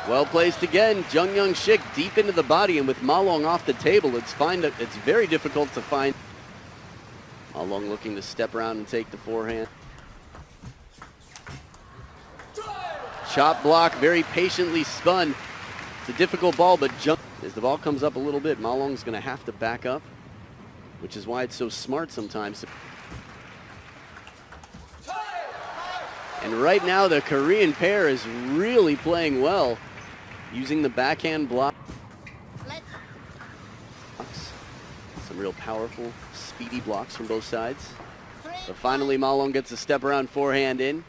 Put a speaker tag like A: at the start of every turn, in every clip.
A: Well placed again. Jeoung Youngsik deep into the body, and with Ma Long off the table, it's very difficult to find. Ma Long looking to step around and take the forehand. Chop block, very patiently spun. It's a difficult ball, but as the ball comes up a little bit, Ma Long's going to have to back up, which is why it's so smart sometimes. And right now, the Korean pair is really playing well, using the backhand block. Some real powerful, speedy blocks from both sides. But finally, Ma Long gets a step around forehand in.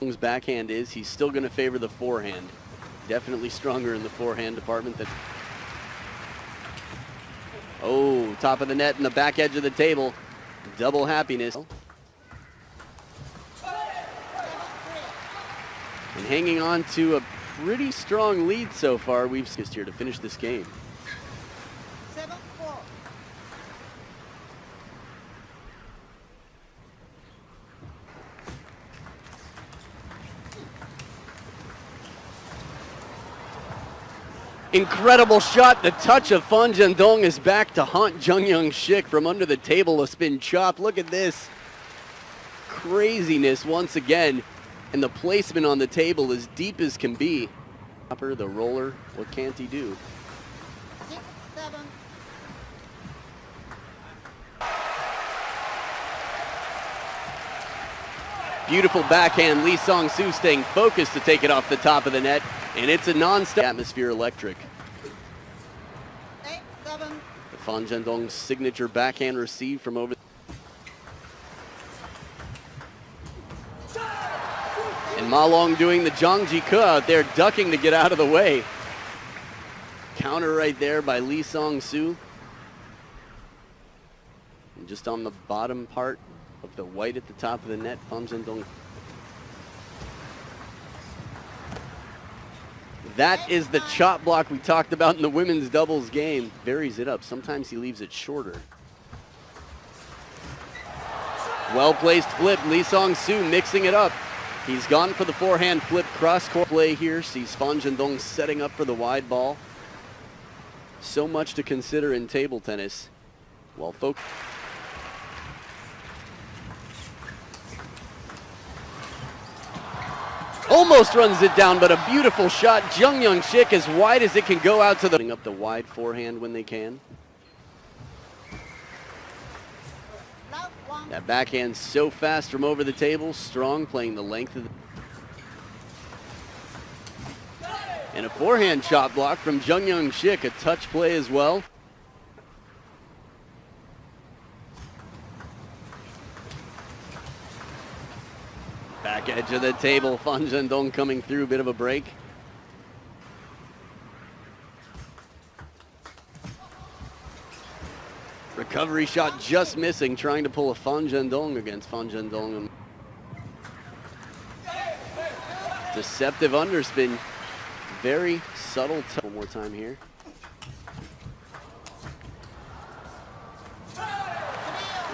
A: Long's backhand he's still going to favor the forehand. Definitely stronger in the forehand department. Oh, top of the net and the back edge of the table. Double happiness. And hanging on to a pretty strong lead so far. We've just here to finish this game.
B: 7-4.
A: Incredible shot. The touch of Zhendong is back to haunt Jeoung Youngsik from under the table. A spin chop. Look at this. Craziness once again. And the placement on the table as deep as can be. The roller, what can't he do?
B: 6-7.
A: Beautiful backhand. Sangsu staying focused to take it off the top of the net. And it's a non-stop atmosphere electric.
B: 8-7.
A: The Zhendong's signature backhand receive from over. And Ma Long doing the Zhangji out there, ducking to get out of the way. Counter right there by Sangsu. And just on the bottom part of the white at the top of the net, Zhendong. That is the chop block we talked about in the women's doubles game. Varies it up. Sometimes he leaves it shorter. Well-placed flip. Sangsu mixing it up. He's gone for the forehand flip cross-court play here. Sees Zhendong setting up for the wide ball. So much to consider in table tennis. Well, folks. Almost runs it down, but a beautiful shot. Jeoung Youngsik as wide as it can go out to the... Putting up the wide forehand when they can. That backhand so fast from over the table. Strong, playing the length of the... And a forehand chop block from Jeoung Youngsik. A touch play as well. Back edge of the table. Zhendong coming through. Bit of a break. Recovery shot just missing, trying to pull a Zhendong against Zhendong. Deceptive underspin. Very subtle. One more time here.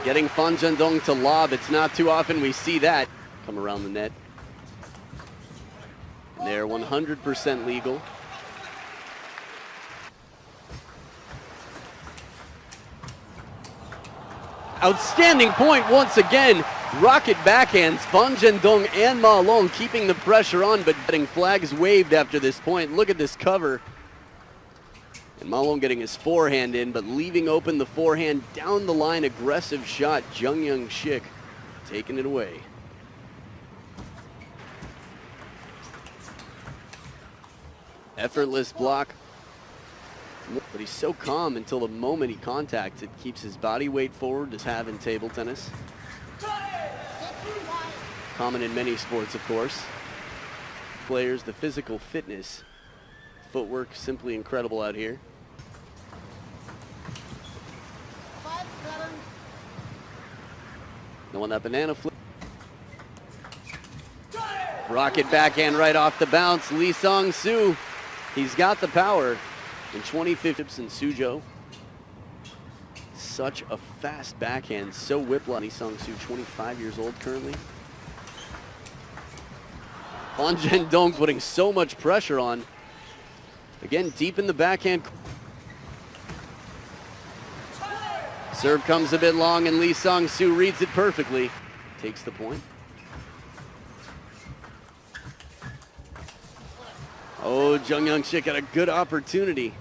A: Getting Zhendong to lob. It's not too often we see that. Come around the net. And they're 100% legal. Outstanding point once again. Rocket backhands. Zhendong and Ma Long keeping the pressure on, but getting flags waved after this point. Look at this cover. And Ma Long getting his forehand in, but leaving open the forehand down the line. Aggressive shot. Jeoung Youngsik taking it away. Effortless block. But he's so calm until the moment he contacts it. Keeps his body weight forward, as have in table tennis. Common in many sports, of course. Players, the physical fitness, footwork, simply incredible out here.
B: 5-7.
A: No on that banana flip. Rocket backhand right off the bounce. Sangsu. He's got the power. In 2015, Suzhou. Such a fast backhand, so whip-like. Sangsu, 25 years old currently. Zhendong putting so much pressure on. Again, deep in the backhand. Serve comes a bit long, and Sangsu reads it perfectly. Takes the point. Oh, Jeoung Youngsik had a good opportunity.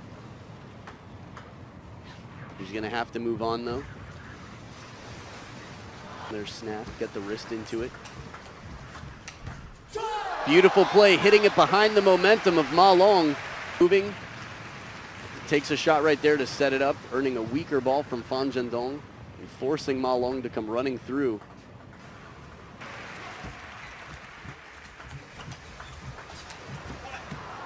A: He's going to have to move on, though. There's snap, get the wrist into it. Beautiful play, hitting it behind the momentum of Ma Long. Moving, takes a shot right there to set it up, earning a weaker ball from Zhendong and forcing Ma Long to come running through.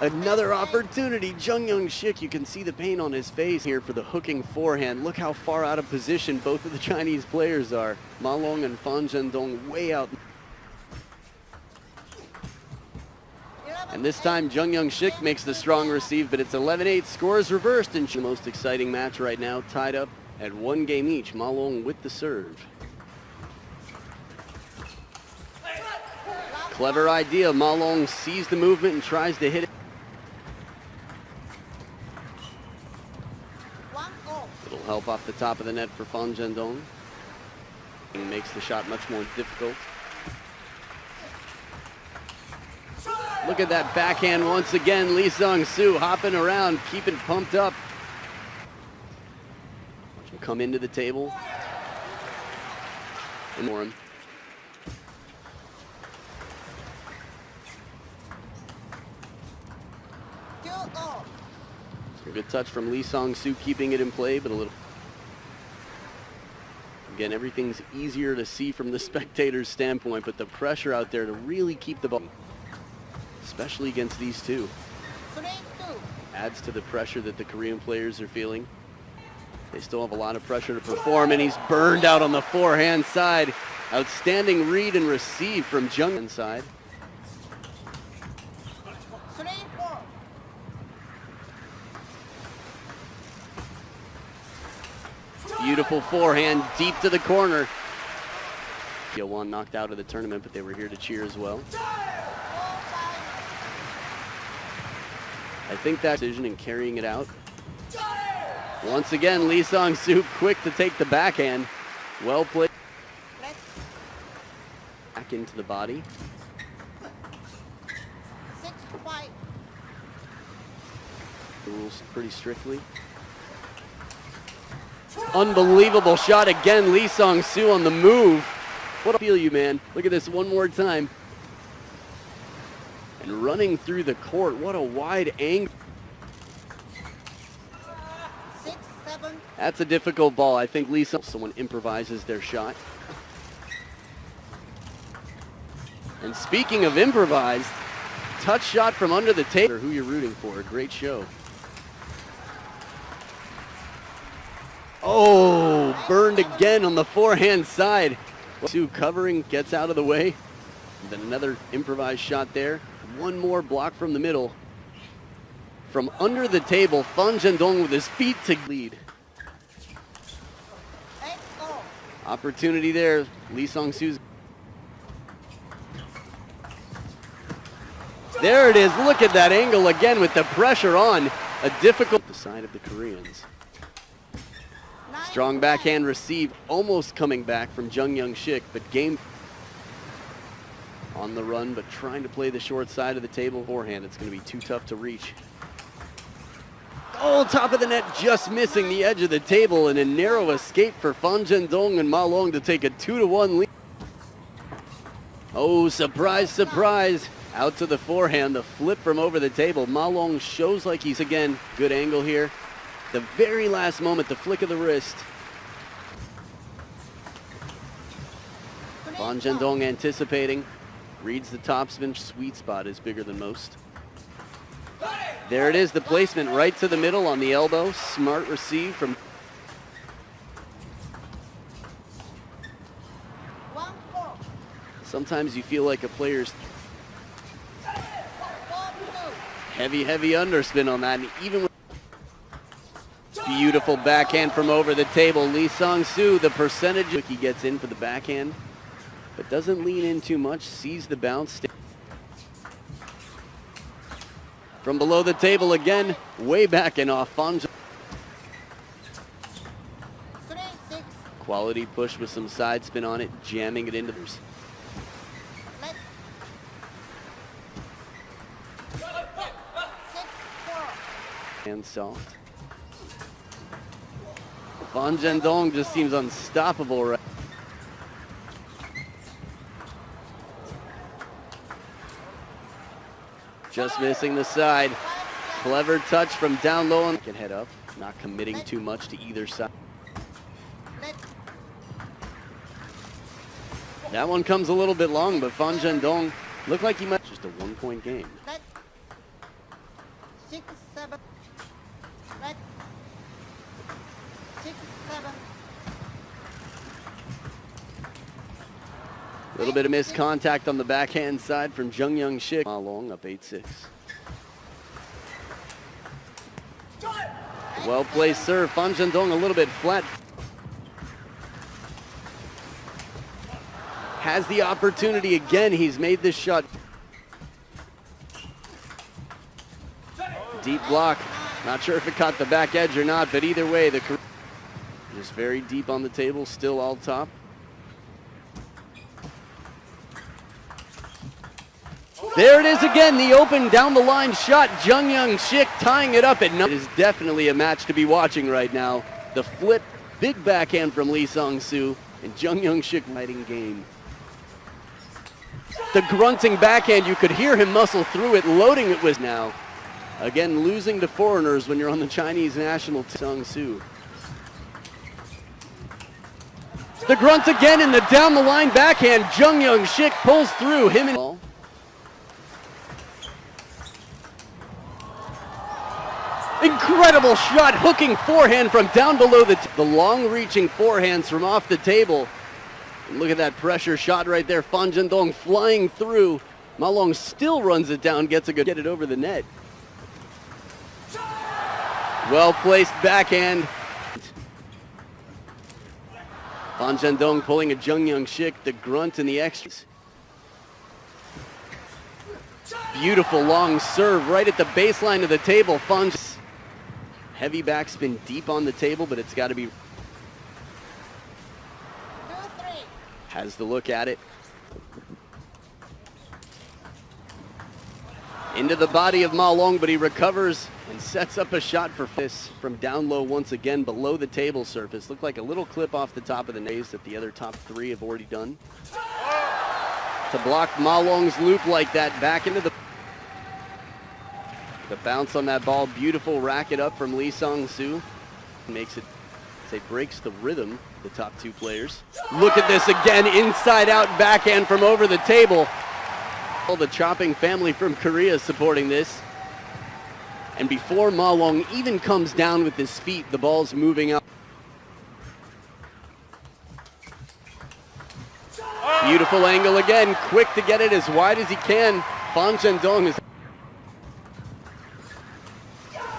A: Another opportunity, Jeoung Youngsik, you can see the pain on his face here for the hooking forehand. Look how far out of position both of the Chinese players are. Ma Long and Zhendong way out. And this time, Jeoung Youngsik makes the strong receive, but it's 11-8, scores reversed, and the most exciting match right now, tied up at 1 game each. Ma Long with the serve. Clever idea, Ma Long sees the movement and tries to hit it. It'll help off the top of the net for Zhendong. And makes the shot much more difficult. Look at that backhand once again. Sangsu hopping around, keeping pumped up. Watch him come into the table. And more him. A good touch from Sangsu, keeping it in play, but a little. Again, everything's easier to see from the spectator's standpoint, but the pressure out there to really keep the ball, especially against these two, adds to the pressure that the Korean players are feeling. They still have a lot of pressure to perform, and he's burned out on the forehand side. Outstanding read and receive from Jeoung inside. Beautiful forehand deep to the corner. Yeowon knocked out of the tournament, but they were here to cheer as well. I think that decision in carrying it out. Once again, Sangsu quick to take the backhand. Well played. Back into the body. The rules pretty strictly. Unbelievable shot again, Sangsu on the move. What a feel you, man. Look at this one more time. And running through the court, what a wide angle.
B: 6, 7.
A: That's a difficult ball. I think someone improvises their shot. And speaking of improvised, touch shot from under the table. Who you're rooting for, a great show. Oh, burned again on the forehand side. Sue covering, gets out of the way. And then another improvised shot there. One more block from the middle. From under the table, Zhendong with his feet to lead. Opportunity there, Sangsu's. There it is, look at that angle again with the pressure on. A difficult side of the Koreans. Strong backhand receive, almost coming back from Jeoung Youngsik, but game on the run, but trying to play the short side of the table forehand. It's going to be too tough to reach. Oh, top of the net, just missing the edge of the table, and a narrow escape for Zhendong and Ma Long to take a 2-1 lead. Oh, surprise, surprise. Out to the forehand, the flip from over the table. Ma Long shows like he's, again, good angle here. The very last moment, the flick of the wrist. Zhendong anticipating, reads the topspin. Sweet spot is bigger than most. There it is, the placement right to the middle on the elbow. Smart receive from. Sometimes you feel like a player's heavy underspin on that, and even with beautiful backhand from over the table. Sangsu, the percentage he gets in for the backhand, but doesn't lean in too much, sees the bounce. From below the table again, way back and off.
B: 3-6.
A: Quality push with some side spin on it, jamming it into the...
B: Let 6-4.
A: And soft. Zhendong just seems unstoppable right. Just missing the side. Clever touch from down low and can head up, not committing too much to either side.
B: Let
A: That one comes a little bit long, but Zhendong looked like he might just a 1-point game.
B: let 6-7. Let 6-7.
A: A little bit of missed contact on the backhand side from Jeoung Youngsik. Ma Long up 8-6. Well placed serve. Zhendong a little bit flat. Has the opportunity again. He's made this shot. Deep block. Not sure if it caught the back edge or not, but either way, the just very deep on the table, still all top. There it is again, the open down the line shot. Jeoung Youngsik tying it up at 9. It is definitely a match to be watching right now. The flip, big backhand from Sangsu, and Jeoung Youngsik fighting game. The grunting backhand, you could hear him muscle through it, loading it with now. Again, losing to foreigners when you're on the Chinese national team. Sangsu. The grunt again in the down the line backhand. Jeoung Youngsik pulls through him and incredible shot, hooking forehand from down below the long reaching forehands from off the table. And look at that pressure shot right there. Zhendong flying through. Ma Long still runs it down, gets a good get it over the net. Well placed backhand. Zhendong pulling a Jeoung Youngsik, the grunt and the extras. Beautiful long serve right at the baseline of the table. Heavy backspin deep on the table, but it's got to be.
B: 2-3.
A: Has the look at it. Into the body of Ma Long, but he recovers and sets up a shot for this from down low once again below the table surface. Looked like a little clip off the top of the nays that the other top 3 have already done. To block Ma Long's loop like that, back into the bounce on that ball. Beautiful racket up from Sangsu. Makes it, say, breaks the rhythm, the top 2 players. Look at this again, inside out backhand from over the table. All the chopping family from Korea supporting this. And before Ma Long even comes down with his feet, the ball's moving out. Beautiful angle again, quick to get it as wide as he can. Zhendong is.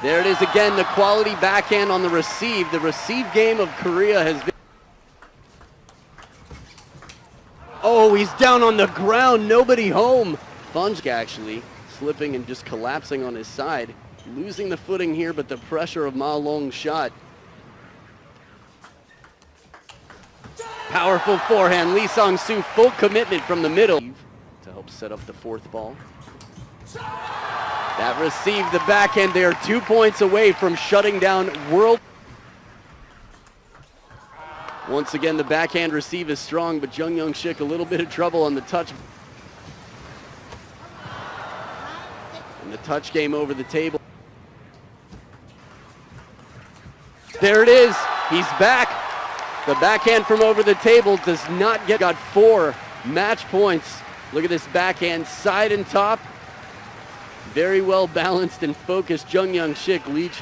A: There it is again, the quality backhand on the receive. The receive game of Korea has been. Oh, he's down on the ground, nobody home. Youngsik actually slipping and just collapsing on his side. Losing the footing here, but the pressure of Ma Long's shot. Powerful forehand, Sangsu full commitment from the middle to help set up the 4th ball. That received the backhand. They are 2 points away from shutting down world. Once again, the backhand receive is strong, but Jeoung Youngsik a little bit of trouble on the touch. And the touch game over the table. There it is. He's back. The backhand from over the table does not get. Got 4 match points. Look at this backhand, side and top. Very well balanced and focused. Jeoung Youngsik leads.